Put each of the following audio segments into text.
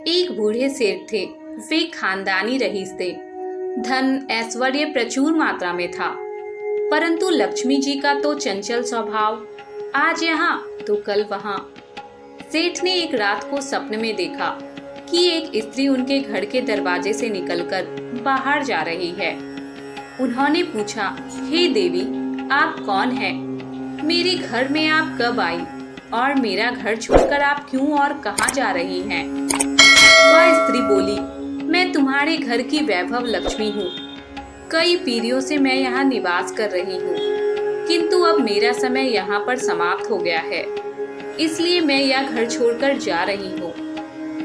एक बूढ़े सेठ थे। वे खानदानी रईस थे। धन ऐश्वर्य प्रचुर मात्रा में था, परंतु लक्ष्मी जी का तो चंचल स्वभाव, आज यहाँ तो कल वहाँ। सेठ ने एक रात को सपने में देखा कि एक स्त्री उनके घर के दरवाजे से निकलकर बाहर जा रही है। उन्होंने पूछा, हे देवी, आप कौन हैं? मेरे घर में आप कब आई और मेरा घर छोड़कर आप क्यों और कहाँ जा रही हैं? वह स्त्री बोली, मैं तुम्हारे घर की वैभव लक्ष्मी हूँ। कई पीढ़ियों से मैं यहाँ निवास कर रही हूँ, किंतु अब मेरा समय यहाँ पर समाप्त हो गया है, इसलिए मैं यह घर छोड़कर जा रही हूँ।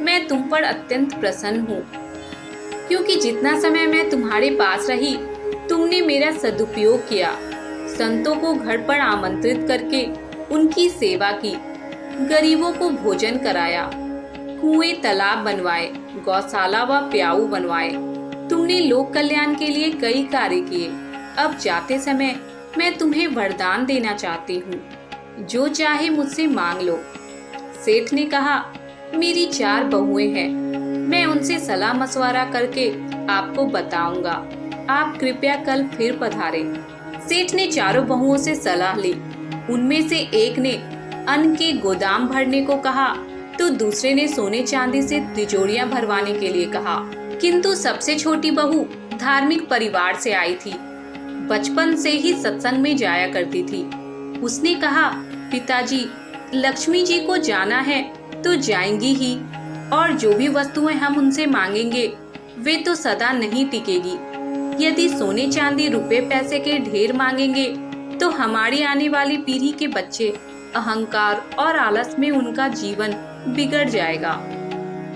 मैं तुम पर अत्यंत प्रसन्न हूँ, क्योंकि जितना समय मैं तुम्हारे पास रही, तुमने मेरा सदुपयोग किया। संतों को घर पर आमंत्रित करके उनकी सेवा की, गरीबों को भोजन कराया, कुएं तालाब बनवाए, गौशाला व प्याऊ बनवाए। तुमने लोक कल्याण के लिए कई कार्य किए। अब जाते समय मैं तुम्हें वरदान देना चाहती हूँ, जो चाहे मुझसे मांग लो। सेठ ने कहा, मेरी 4 बहुएं हैं, मैं उनसे सलाह मशवरा करके आपको बताऊंगा। आप कृपया कल फिर पधारें। सेठ ने चारों बहुओं से सलाह ली। उनमें से एक ने अन्न के गोदाम भरने को कहा, तो दूसरे ने सोने चांदी से तिजोरियां भरवाने के लिए कहा। किंतु सबसे छोटी बहू धार्मिक परिवार से आई थी, बचपन से ही सत्संग में जाया करती थी। उसने कहा, पिताजी, लक्ष्मी जी को जाना है तो जाएंगी ही, और जो भी वस्तुएं हम उनसे मांगेंगे वे तो सदा नहीं टिकेगी। यदि सोने चांदी रुपए पैसे के ढेर मांगेंगे तो हमारी आने वाली पीढ़ी के बच्चे अहंकार और आलस में उनका जीवन बिगड़ जाएगा।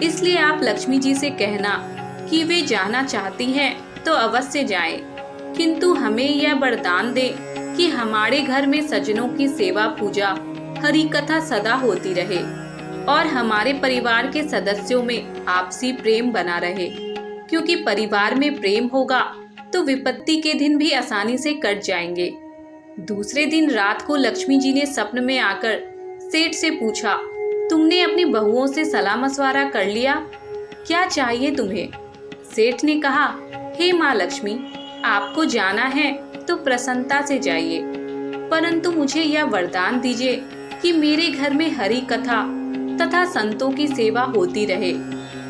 इसलिए आप लक्ष्मी जी से कहना कि वे जाना चाहती हैं तो अवश्य जाएं, किंतु हमें यह वरदान दे कि हमारे घर में सज्जनों की सेवा पूजा हरि कथा सदा होती रहे और हमारे परिवार के सदस्यों में आपसी प्रेम बना रहे, क्योंकि परिवार में प्रेम होगा तो विपत्ति के दिन भी आसानी से कट जाएंगे। दूसरे दिन रात को लक्ष्मी जी ने सपने में आकर सेठ से पूछा, तुमने अपनी बहुओं से सलाह मशवरा कर लिया? क्या चाहिए तुम्हें? सेठ ने कहा, हे माँ लक्ष्मी, आपको जाना है तो प्रसन्नता से जाइए, परंतु मुझे यह वरदान दीजिए कि मेरे घर में हरि कथा तथा संतों की सेवा होती रहे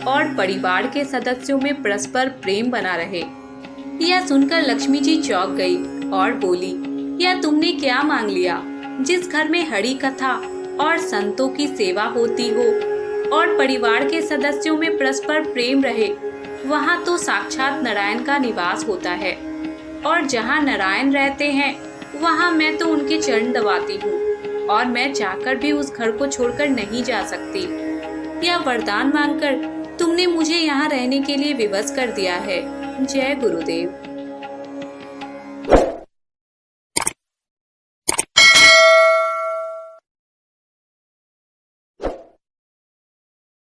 और परिवार के सदस्यों में परस्पर प्रेम बना रहे। यह सुनकर लक्ष्मी जी चौंक गई और बोली, यह तुमने क्या मांग लिया? जिस घर में हरि कथा और संतों की सेवा होती हो और परिवार के सदस्यों में परस्पर प्रेम रहे, वहाँ तो साक्षात नारायण का निवास होता है, और जहाँ नारायण रहते हैं वहाँ मैं तो उनके चरण दबाती हूँ, और मैं चाहकर भी उस घर को छोड़कर नहीं जा सकती। यह वरदान मांगकर तुमने मुझे यहाँ रहने के लिए विवश कर दिया है। जय गुरुदेव।